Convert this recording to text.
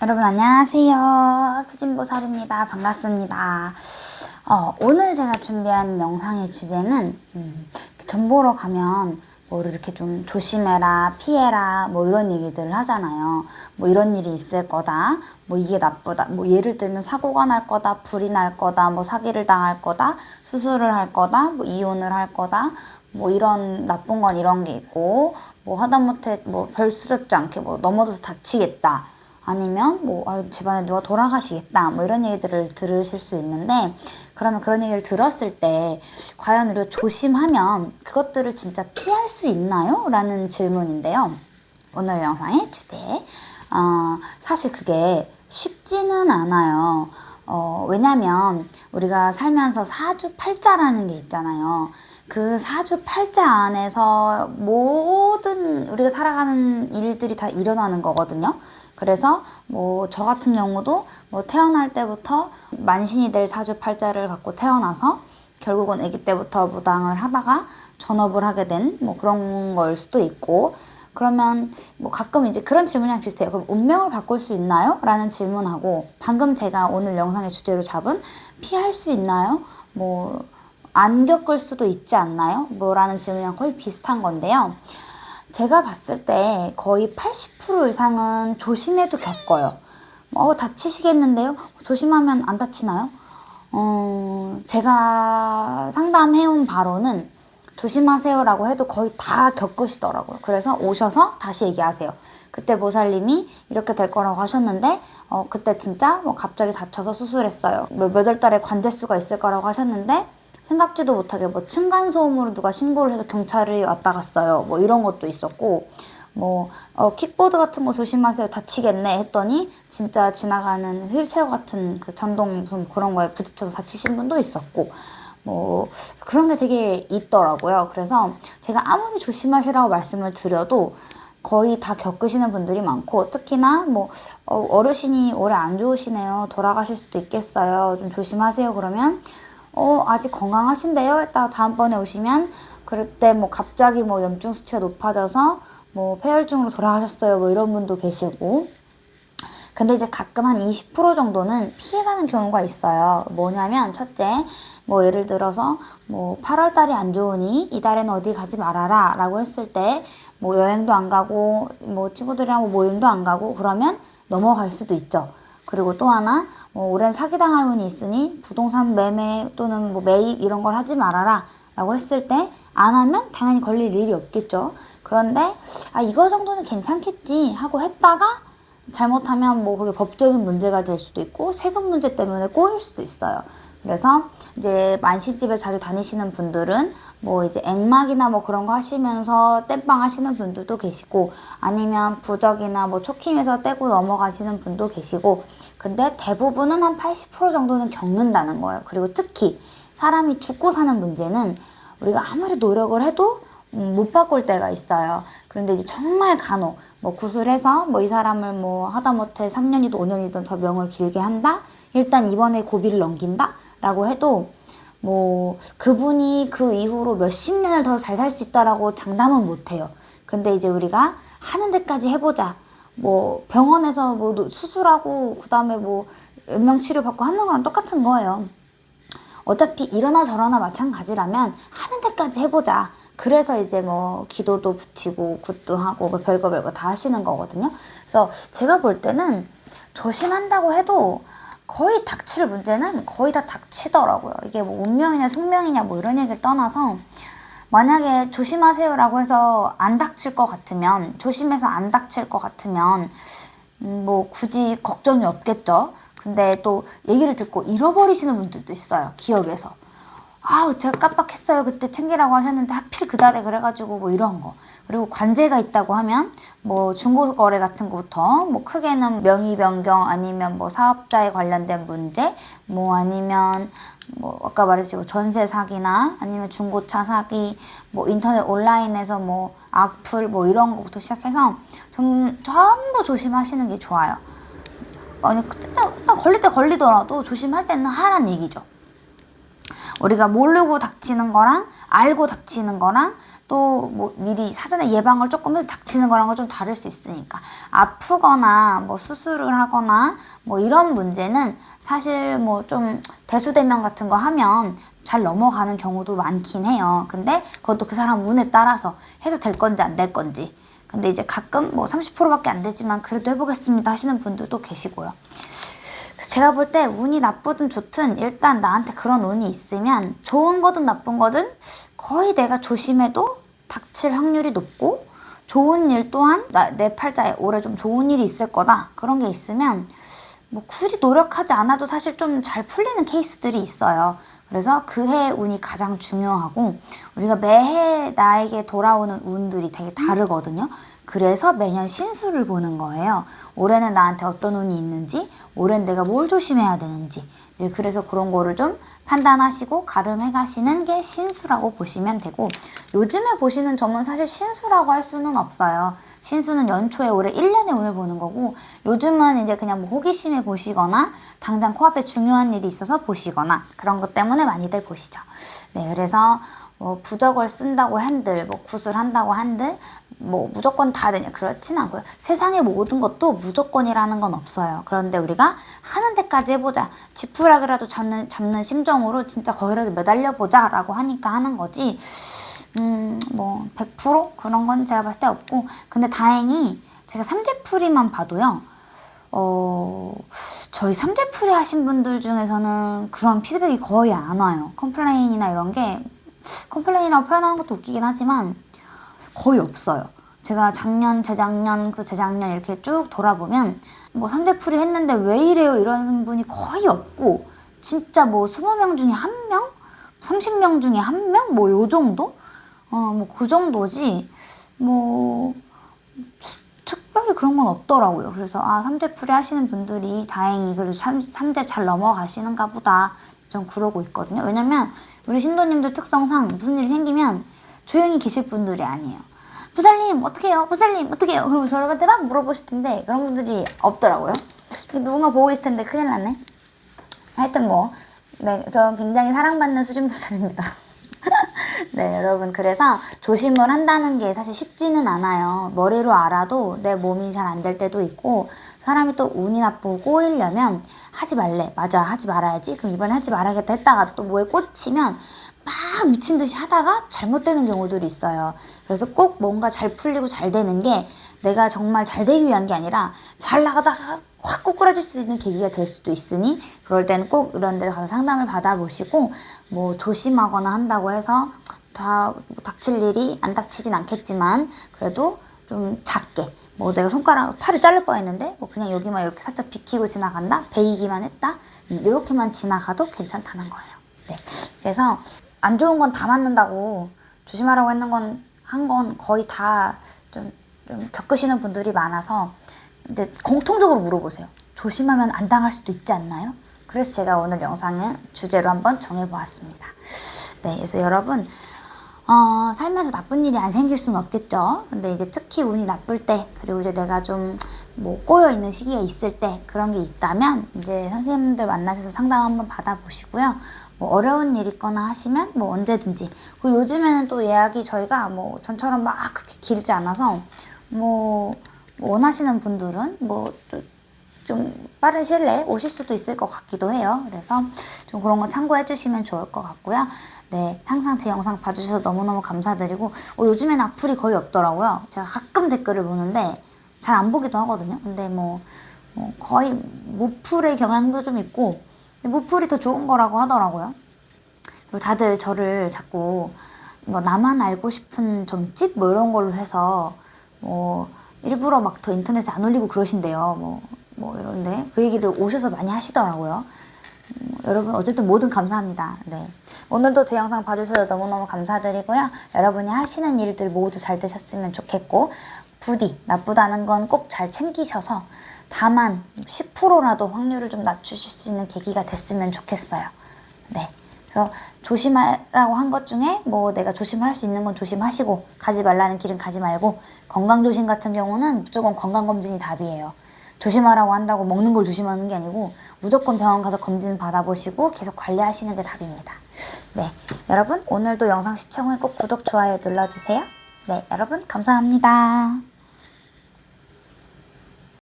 여러분 안녕하세요. 수진보살입니다. 반갑습니다. 오늘 제가 준비한 영상의 주제는 점 보러 가면 뭐 이렇게 좀 조심해라, 피해라 뭐 이런 얘기들을 하잖아요. 뭐 이런 일이 있을 거다, 뭐 이게 나쁘다, 뭐 예를 들면 사고가 날 거다, 불이 날 거다, 뭐 사기를 당할 거다, 수술을 할 거다, 뭐 이혼을 할 거다, 뭐 이런 나쁜 건 이런 게 있고, 뭐 하다못해 뭐 별스럽지 않게 뭐 넘어져서 다치겠다, 아니면 뭐 집안에 누가 돌아가시겠다 뭐 이런 얘기들을 들으실 수 있는데, 그러면 그런 얘기를 들었을 때 과연 우리가 조심하면 그것들을 진짜 피할 수 있나요? 라는 질문인데요. 오늘 영상의 주제, 사실 그게 쉽지는 않아요. 왜냐면 우리가 살면서 사주팔자라는 게 있잖아요. 그 사주팔자 안에서 모든 우리가 살아가는 일들이 다 일어나는 거거든요. 그래서 뭐 저 같은 경우도 뭐 태어날 때부터 만신이 될 사주팔자를 갖고 태어나서 결국은 아기 때부터 무당을 하다가 전업을 하게 된 뭐 그런 걸 수도 있고, 그러면 뭐 가끔 이제 그런 질문이랑 비슷해요. 그럼 운명을 바꿀 수 있나요? 라는 질문하고, 방금 제가 오늘 영상의 주제로 잡은 피할 수 있나요? 뭐 안 겪을 수도 있지 않나요? 뭐라는 질문이랑 거의 비슷한 건데요. 제가 봤을 때 거의 80% 이상은 조심해도 겪어요. 다치시겠는데요? 조심하면 안 다치나요? 제가 상담해온 바로는 조심하세요라고 해도 거의 다 겪으시더라고요. 그래서 오셔서 다시 얘기하세요. 그때 보살님이 이렇게 될 거라고 하셨는데, 그때 진짜 뭐 갑자기 다쳐서 수술했어요. 몇 월 달에 관제수가 있을 거라고 하셨는데, 생각지도 못하게 뭐 층간소음으로 누가 신고를 해서 경찰이 왔다 갔어요. 뭐 이런 것도 있었고, 뭐 킥보드 같은 거 조심하세요, 다치겠네 했더니 진짜 지나가는 휠체어 같은 그 전동 무슨 그런 거에 부딪혀서 다치신 분도 있었고, 뭐 그런 게 되게 있더라고요. 그래서 제가 아무리 조심하시라고 말씀을 드려도 거의 다 겪으시는 분들이 많고, 특히나 뭐 어르신이 오래 안 좋으시네요, 돌아가실 수도 있겠어요, 좀 조심하세요 그러면 아직 건강하신데요? 일단 다음번에 오시면 그럴 때 뭐 갑자기 뭐 염증 수치가 높아져서 뭐 폐혈증으로 돌아가셨어요 뭐 이런 분도 계시고. 근데 이제 가끔 한 20% 정도는 피해가는 경우가 있어요. 뭐냐면, 첫째, 뭐 예를 들어서 뭐 8월 달이 안 좋으니 이달에는 어디 가지 말아라 라고 했을 때 뭐 여행도 안 가고 뭐 친구들이랑 뭐 모임도 안 가고 그러면 넘어갈 수도 있죠. 그리고 또 하나, 뭐 올해는 사기당할 운이 있으니 부동산 매매 또는 뭐 매입 이런 걸 하지 말아라 라고 했을 때 안 하면 당연히 걸릴 일이 없겠죠. 그런데 이거 정도는 괜찮겠지 하고 했다가 잘못하면 뭐 그게 법적인 문제가 될 수도 있고 세금 문제 때문에 꼬일 수도 있어요. 그래서 이제 만시집에 자주 다니시는 분들은 뭐 이제 액막이나 뭐 그런 거 하시면서 땜빵 하시는 분들도 계시고, 아니면 부적이나 뭐 초킹해서 떼고 넘어가시는 분도 계시고, 근데 대부분은 한 80% 정도는 겪는다는 거예요. 그리고 특히 사람이 죽고 사는 문제는 우리가 아무리 노력을 해도 못 바꿀 때가 있어요. 그런데 이제 정말 간혹 뭐 구술해서 뭐 이 사람을 뭐 하다못해 3년이든 5년이든 더 명을 길게 한다? 일단 이번에 고비를 넘긴다? 라고 해도 뭐 그분이 그 이후로 몇십 년을 더 잘 살 수 있다라고 장담은 못 해요. 근데 이제 우리가 하는 데까지 해보자. 뭐 병원에서 뭐 수술하고 그 다음에 뭐 연명 치료 받고 하는 거랑 똑같은 거예요. 어차피 이러나 저러나 마찬가지라면 하는 데까지 해보자. 그래서 이제 뭐 기도도 붙이고 굿도 하고 뭐 별거 다 하시는 거거든요. 그래서 제가 볼 때는 조심한다고 해도 거의 닥칠 문제는 거의 다 닥치더라고요. 이게 뭐 운명이냐 숙명이냐 뭐 이런 얘기를 떠나서, 만약에 조심하세요라고 해서 안 닥칠 것 같으면, 조심해서 안 닥칠 것 같으면 뭐 굳이 걱정이 없겠죠. 근데 또 얘기를 듣고 잃어버리시는 분들도 있어요. 기억에서 제가 깜빡했어요, 그때 챙기라고 하셨는데 하필 그달에 그래가지고 뭐 이런 거. 그리고 관제가 있다고 하면 뭐 중고거래 같은 거부터 뭐 크게는 명의 변경, 아니면 뭐 사업자에 관련된 문제, 뭐 아니면 뭐 아까 말했지 뭐 전세 사기나 아니면 중고차 사기, 뭐 인터넷 온라인에서 뭐 악플 뭐 이런 거부터 시작해서 전부 조심하시는 게 좋아요. 아니 걸릴 때 걸리더라도 조심할 때는 하란 얘기죠. 우리가 모르고 닥치는 거랑 알고 닥치는 거랑 또 뭐 미리 사전에 예방을 조금 해서 닥치는 거랑은 좀 다를 수 있으니까 아프거나 뭐 수술을 하거나 뭐 이런 문제는 사실 뭐 좀 대수대면 같은 거 하면 잘 넘어가는 경우도 많긴 해요. 근데 그것도 그 사람 운에 따라서 해도 될 건지 안 될 건지. 근데 이제 가끔 뭐 30%밖에 안 되지만 그래도 해보겠습니다 하시는 분들도 계시고요. 제가 볼 때 운이 나쁘든 좋든 일단 나한테 그런 운이 있으면 좋은 거든 나쁜 거든 거의 내가 조심해도 닥칠 확률이 높고 좋은 일 또한 내 팔자에 올해 좀 좋은 일이 있을 거다 그런 게 있으면 뭐 굳이 노력하지 않아도 사실 좀 잘 풀리는 케이스들이 있어요. 그래서 그해 운이 가장 중요하고 우리가 매해 나에게 돌아오는 운들이 되게 다르거든요. 그래서 매년 신수를 보는 거예요. 올해는 나한테 어떤 운이 있는지, 올해는 내가 뭘 조심해야 되는지. 그래서 그런 거를 좀 판단하시고 가름해 가시는 게 신수라고 보시면 되고 요즘에 보시는 점은 사실 신수라고 할 수는 없어요. 신수는 연초에 올해 1년의 운을 보는 거고 요즘은 이제 그냥 뭐 호기심에 보시거나 당장 코앞에 중요한 일이 있어서 보시거나 그런 것 때문에 많이들 보시죠. 네, 그래서 뭐 부적을 쓴다고 한들 뭐 구슬한다고 한들 뭐 무조건 다 되냐 그렇진 않고요. 세상의 모든 것도 무조건이라는 건 없어요. 그런데 우리가 하는 데까지 해보자. 지푸라기라도 잡는 심정으로 진짜 거기라도 매달려 보자 라고 하니까 하는 거지. 뭐 100% 그런 건 제가 봤을 때 없고 근데 다행히 제가 삼재풀이만 봐도요. 저희 삼재풀이 하신 분들 중에서는 그런 피드백이 거의 안 와요. 컴플레인이나 이런 게 컴플레인이라고 표현하는 것도 웃기긴 하지만 거의 없어요. 제가 작년, 재작년, 그 재작년 이렇게 쭉 돌아보면 뭐 삼재풀이 했는데 왜 이래요 이런 분이 거의 없고 진짜 뭐 20명 중에 1명? 30명 중에 1명? 뭐 요 정도? 뭐 그 정도지 뭐 특별히 그런 건 없더라고요. 그래서 삼재풀이 하시는 분들이 다행히 그래도 삼재 잘 넘어가시는가 보다 좀 그러고 있거든요. 왜냐면 우리 신도님들 특성상 무슨 일이 생기면 조용히 계실 분들이 아니에요. 부살님 어떻게 해요? 부살님 어떻게 해요? 그리고 저한테 막 물어보실 텐데 그런 분들이 없더라고요. 누군가 보고 있을 텐데 큰일 났네. 하여튼 뭐 네, 저는 굉장히 사랑받는 수준 부살입니다. 네, 여러분 그래서 조심을 한다는 게 사실 쉽지는 않아요. 머리로 알아도 내 몸이 잘 안 될 때도 있고 사람이 또 운이 나쁘고 꼬이려면 하지 말래. 맞아, 하지 말아야지. 그럼 이번에 하지 말아야겠다 했다가 또 뭐에 꽂히면 막 미친 듯이 하다가 잘못되는 경우들이 있어요. 그래서 꼭 뭔가 잘 풀리고 잘 되는 게 내가 정말 잘 되기 위한 게 아니라 잘 나가다가 확 꼬꾸라질 수 있는 계기가 될 수도 있으니 그럴 때는 꼭 이런 데 가서 상담을 받아보시고 뭐 조심하거나 한다고 해서 다 닥칠 일이 안 닥치진 않겠지만 그래도 좀 작게 뭐 내가 손가락 팔을 자를 뻔했는데 뭐 그냥 여기만 이렇게 살짝 비키고 지나간다 베이기만 했다 이렇게만 지나가도 괜찮다는 거예요. 네, 그래서 안 좋은 건 다 맞는다고 조심하라고 했는 건 한 건 거의 다 좀 겪으시는 분들이 많아서 근데 공통적으로 물어보세요. 조심하면 안 당할 수도 있지 않나요? 그래서 제가 오늘 영상은 주제로 한번 정해보았습니다. 네, 그래서 여러분 살면서 나쁜 일이 안 생길 수는 없겠죠. 근데 이제 특히 운이 나쁠 때 그리고 이제 내가 좀 뭐 꼬여있는 시기가 있을 때 그런 게 있다면 이제 선생님들 만나셔서 상담 한번 받아보시고요. 뭐 어려운 일 있거나 하시면 뭐 언제든지 그리고 요즘에는 또 예약이 저희가 뭐 전처럼 막 그렇게 길지 않아서 뭐 원하시는 분들은 뭐 좀 빠른 시일 내에 오실 수도 있을 것 같기도 해요. 그래서 좀 그런 거 참고해 주시면 좋을 것 같고요. 네, 항상 제 영상 봐주셔서 너무너무 감사드리고 요즘엔 악플이 거의 없더라고요. 제가 가끔 댓글을 보는데 잘 안 보기도 하거든요. 근데 뭐 거의 무플의 경향도 좀 있고 무플이 더 좋은 거라고 하더라고요. 그리고 다들 저를 자꾸 뭐 나만 알고 싶은 점집 뭐 이런 걸로 해서 뭐 일부러 막 더 인터넷에 안 올리고 그러신대요. 뭐 이런데 그 얘기를 오셔서 많이 하시더라고요. 여러분 어쨌든 뭐든 감사합니다. 네, 오늘도 제 영상 봐주셔서 너무너무 감사드리고요. 여러분이 하시는 일들 모두 잘 되셨으면 좋겠고 부디 나쁘다는 건 꼭 잘 챙기셔서 다만 10%라도 확률을 좀 낮추실 수 있는 계기가 됐으면 좋겠어요. 네, 그래서 조심하라고 한 것 중에 뭐 내가 조심할 수 있는 건 조심하시고 가지 말라는 길은 가지 말고 건강조심 같은 경우는 무조건 건강검진이 답이에요. 조심하라고 한다고 먹는 걸 조심하는 게 아니고 무조건 병원 가서 검진 받아보시고 계속 관리하시는 게 답입니다. 네, 여러분 오늘도 영상 시청 후 꼭 구독, 좋아요 눌러주세요. 네, 여러분 감사합니다.